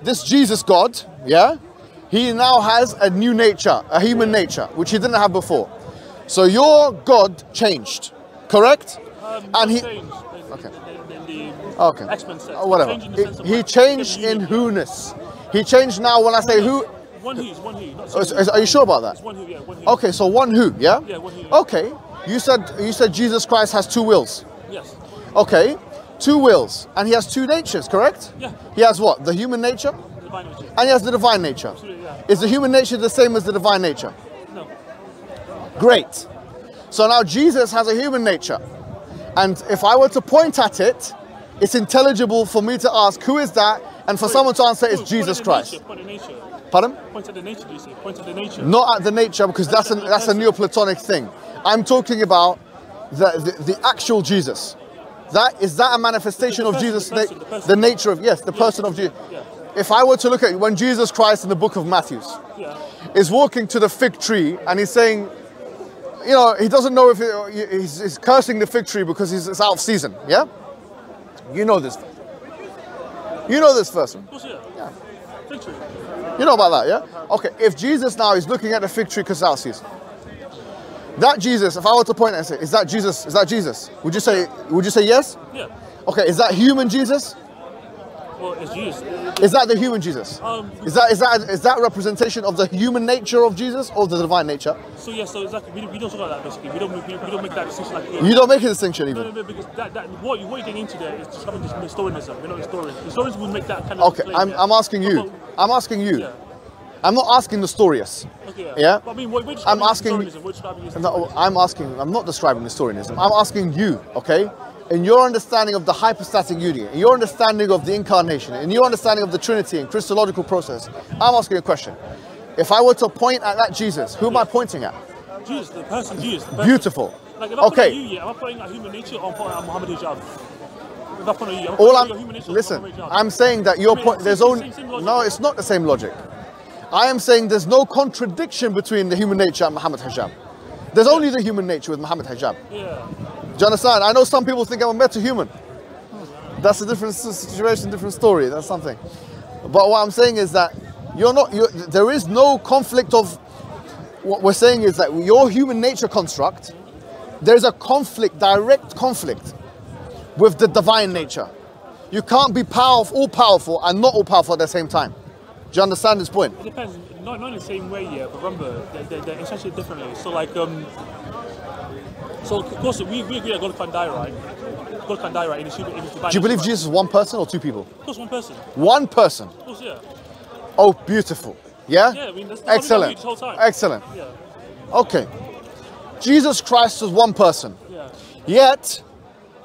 this Jesus God, yeah, he now has a new nature, a human nature, which he didn't have before. So your God changed, correct? And he, okay, okay, whatever. He changed in who-ness. He changed now. When I say who, one he. Are you sure about that? It's one who, yeah, one he. Okay, so one who, yeah? Yeah, one he. Okay, you said Jesus Christ has two wills. Yes. Okay, two wills, and he has two natures, correct? Yeah. He has what? The human nature? The divine nature. And he has the divine nature. Absolutely, yeah. Is the human nature the same as the divine nature? No. Great. So now Jesus has a human nature. And if I were to point at it, it's intelligible for me to ask, who is that? And for someone to answer, it's Jesus Christ. Point at nature. Pardon? Point at the nature, do you say? Point at the nature. Not at the nature, because that's a Neoplatonic thing. I'm talking about the actual Jesus. Is that a manifestation of Jesus? The nature of, yes, the person of Jesus. Yeah. If I were to look at when Jesus Christ in the book of Matthew is walking to the fig tree and he's saying, you know, he doesn't know if he's cursing the fig tree because it's out of season, yeah? You know this. You know this verse. Of course, yeah. Fig tree. You know about that, yeah? Okay, if Jesus now is looking at the fig tree because it's out of season, that Jesus, if I were to point and say, is that Jesus? Is that Jesus? Would you say yes? Yeah. Okay, is that human Jesus? Well, it's Jesus. Is that the human Jesus? Is that a representation of the human nature of Jesus or the divine nature? So yeah, so exactly. We don't talk about that basically. We don't make that distinction like you don't make a distinction even. No, because what you're getting into there is discovering this historianism. We're not historians. Historians will make that kind of. Okay, I'm asking you. I'm asking you. Yeah. I'm not asking the stories. Okay, yeah. But I mean, we're I'm asking. historianism. I'm not describing historianism. I'm asking you. Okay. In your understanding of the hypostatic union, in your understanding of the incarnation, in your understanding of the Trinity and Christological process, I'm asking a question. If I were to point at that Jesus, who am I pointing at? Jesus, the person Jesus. The person. Beautiful. Like if I point at you, am I pointing at human nature or pointing at Muhammad Hijab? If I point at you, listen, I'm saying that your point, there's only, no, it's not the same logic. I am saying there's no contradiction between the human nature and Muhammad Hijab. There's only the human nature with Muhammad Hijab. Yeah. Do you understand? I know some people think I'm a meta-human. That's a different situation, different story. That's something. But what I'm saying is that there is no conflict of, what we're saying is that your human nature construct, there's a conflict, direct conflict with the divine nature. You can't be all powerful and not all powerful at the same time. Do you understand this point? It depends. Not in the same way, yeah, but remember, they're essentially differently. So like, so of course we agree that God can die, right? God can die, right? In his divine. Do you believe right? Jesus is one person or two people? Of course, one person. One person. Of course, yeah. Oh, beautiful. Yeah. Yeah, I mean that's excellent. The whole time. Excellent. Yeah. Okay. Jesus Christ was one person. Yeah. Yet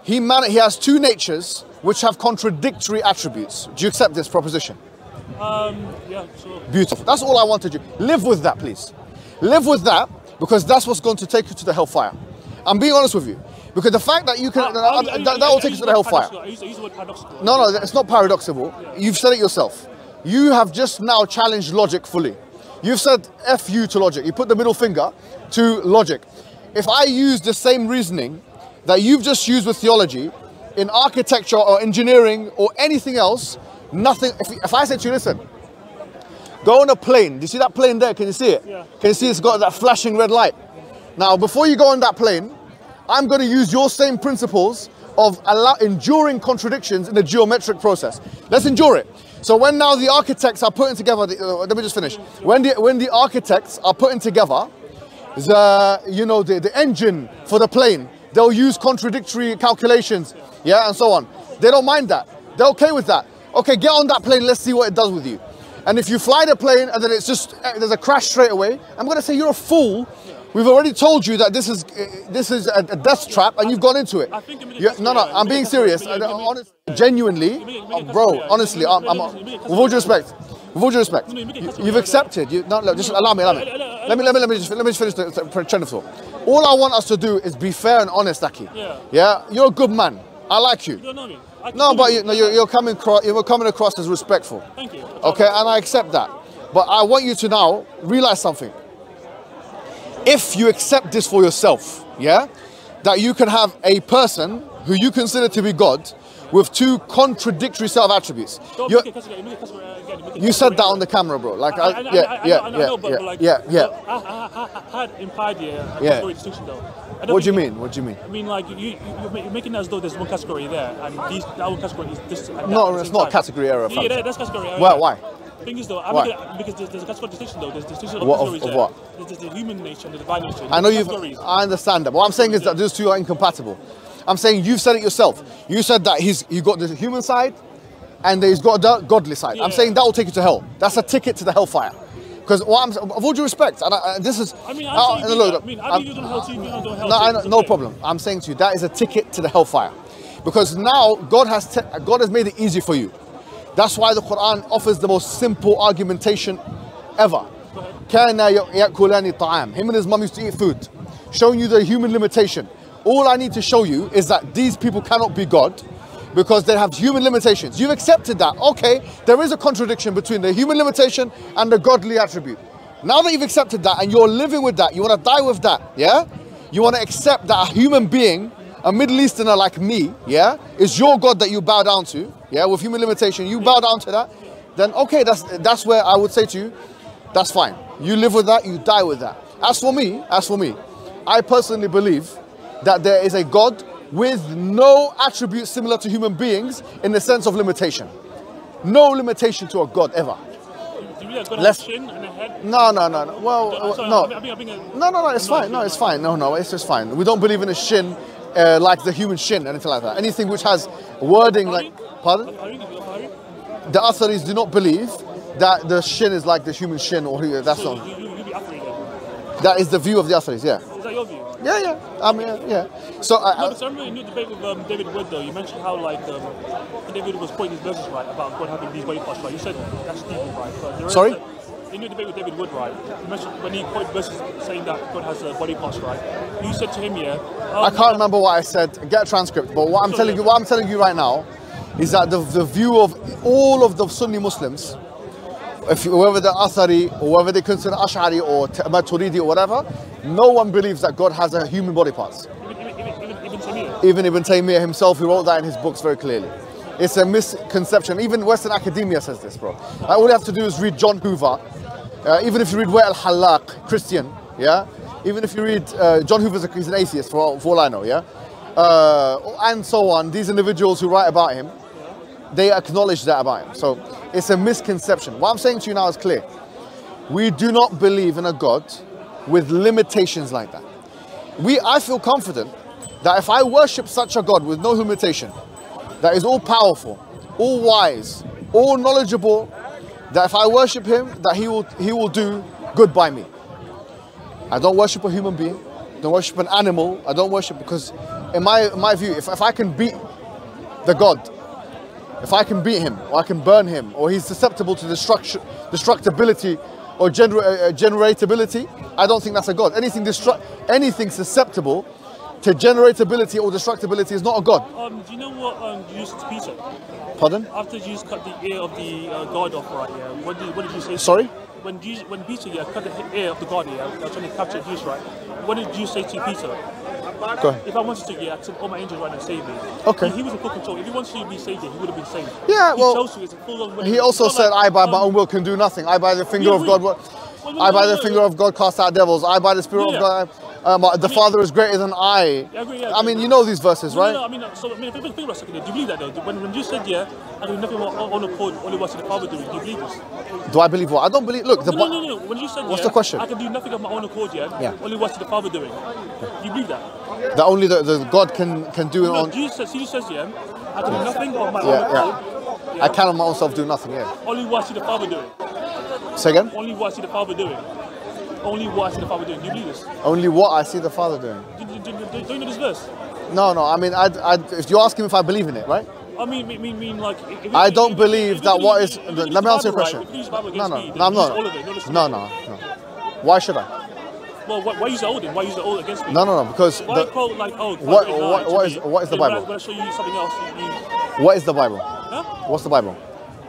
he has two natures which have contradictory attributes. Do you accept this proposition? Yeah, sure. Beautiful. That's all I wanted you. Live with that, please. Live with that, because that's what's going to take you to the hellfire. I'm being honest with you. Because the fact that you can, that will take you to the hellfire. I use the word paradoxical. No, it's not paradoxical. Yeah. You've said it yourself. You have just now challenged logic fully. You've said F you to logic. You put the middle finger to logic. If I use the same reasoning that you've just used with theology in architecture or engineering or anything else, nothing. If I said to you, listen, go on a plane. Do you see that plane there? Can you see it? Yeah. Can you see it's got that flashing red light? Now, before you go on that plane, I'm going to use your same principles of enduring contradictions in the geometric process. Let's endure it. So when now the architects are putting together, let me just finish. When the architects are putting together the engine for the plane, they'll use contradictory calculations, yeah, and so on. They don't mind that. They're okay with that. Okay, get on that plane, let's see what it does with you. And if you fly the plane and then it's just, there's a crash straight away, I'm going to say you're a fool. We've already told you that this is a death trap and you've gone into it. No, I'm being serious. Genuinely, bro, honestly, with all due respect, you've accepted. Just allow me. Let me just finish the train of thought. All I want us to do is be fair and honest, Aki. Yeah, you're a good man. I like you. You don't know me. No, but you're coming across as respectful. Thank you. Okay, and I accept that. But I want you to now realize something. If you accept this for yourself, yeah, that you can have a person who you consider to be God, with two contradictory set of attributes. You said that on the camera, bro. Like, I had implied category distinction though. What do you mean? What do you mean? I mean, like you're making it as though there's one category there, and that one category is this. No, it's not a category error. Yeah, that's category error. Well, why? Thing is though, because there's a category distinction though. There's distinction of categories there. What? There's the human nature and the divine nature. I know I understand that. What I'm saying is that those two are incompatible. I'm saying you've said it yourself. You said that you got the human side, and he's got the godly side. I'm saying that will take you to hell. That's a ticket to the hellfire. Because of all due respect, and this is. I mean, I you don't hell too. You don't hell. No, no problem. I'm saying to you that is a ticket to the hellfire, because now God has made it easy for you. That's why the Quran offers the most simple argumentation ever. Him and his mum used to eat food, showing you the human limitation. All I need to show you is that these people cannot be God because they have human limitations. You've accepted that. Okay, there is a contradiction between the human limitation and the godly attribute. Now that you've accepted that and you're living with that, you want to die with that, yeah? You want to accept that a human being, a Middle Easterner like me, yeah, is your God that you bow down to, yeah, with human limitation, you bow down to that, then okay, that's where I would say to you, that's fine. You live with that, you die with that. As for me, I personally believe that there is a God with no attributes similar to human beings in the sense of limitation. No limitation to a God ever. Do you God have a shin and a head? No. Well, no, it's fine. No, it's fine. No, it's just fine. We don't believe in a shin like the human shin, anything like that. Anything which has wording like, pardon? The Atharis do not believe that the shin is like the human shin, or that's not. That is the view of the Atharis, yeah. Is that your view? Yeah. Yeah. So I remember in your debate with David Wood, though, you mentioned how David was pointing his verses right about God having these body parts, right? You said that's deep, right? But sorry? In your debate with David Wood, right? You mentioned when he quoted verses saying that God has body parts, right? You said to him, yeah. I can't remember what I said. Get a transcript. But what I'm telling you right now is that the view of all of the Sunni Muslims, whether they're Athari or whether they consider Ash'ari or Maturidi or whatever, no one believes that God has a human body parts. Even Ibn Taymiyyah himself, he wrote that in his books very clearly. It's a misconception. Even Western academia says this, bro. All you have to do is read John Hoover. Even if you read Wa'il Halaq, Christian, yeah? Even if you read, John Hoover's he's an atheist for all I know, yeah? And so on. These individuals who write about him, they acknowledge that about him. So it's a misconception. What I'm saying to you now is clear. We do not believe in a God with limitations like that. I feel confident that if I worship such a God with no limitation, that is all powerful, all wise, all knowledgeable, that if I worship him, that he will do good by me. I don't worship a human being, I don't worship an animal, I don't worship, because in my view, if I can beat the God, if I can beat him, or I can burn him, or he's susceptible to destructibility or generatability, I don't think that's a God. Anything susceptible to generatability or destructibility is not a God. Do you know what you used to Peter? Pardon? After Jesus cut the ear of the God off, right? Yeah. What did you say? Sorry? When Peter cut the ear of the God, trying to capture Jesus, right? What did you say to Peter? Go ahead. If I wanted to, I send all my angels right and save me. Okay. He was in full control. If he wanted to be saved, he would have been saved. Yeah, well, he also said, I by my own will can do nothing. I by the finger of God, I by the finger of God cast out devils. I by the Spirit of God, the Father is greater than I. I mean, you know these verses, right? No, think about a second. Do you believe that though? When you said, I do nothing on accord, only what the Father doing, do you believe this? Do I believe what? I don't believe, look. No. When you said, what's the question? I can do nothing of my own accord, only what the Father doing. Do you believe that? That only the God can do it on. Jesus says, I can do nothing of my own accord. I can of my own self do nothing, Only what the Father doing. Say again? Only what I see the Father doing. Only what I see the Father doing. Do you believe this? Only what I see the Father doing. Do you know this verse? No. I mean, if you're asking if I believe in it, right? I mean, like. I don't believe that what is. Let me answer your question. No. I'm not. No. Why should I? Well, why use the old? Why use the old against me? No. Because why quote like what is the Bible? When I show you something else, what is the Bible? Huh? What's the Bible?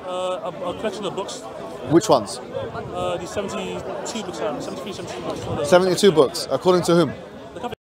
A collection of books. Which ones? The 72 books, 73, 72 books. 72 books. According to whom?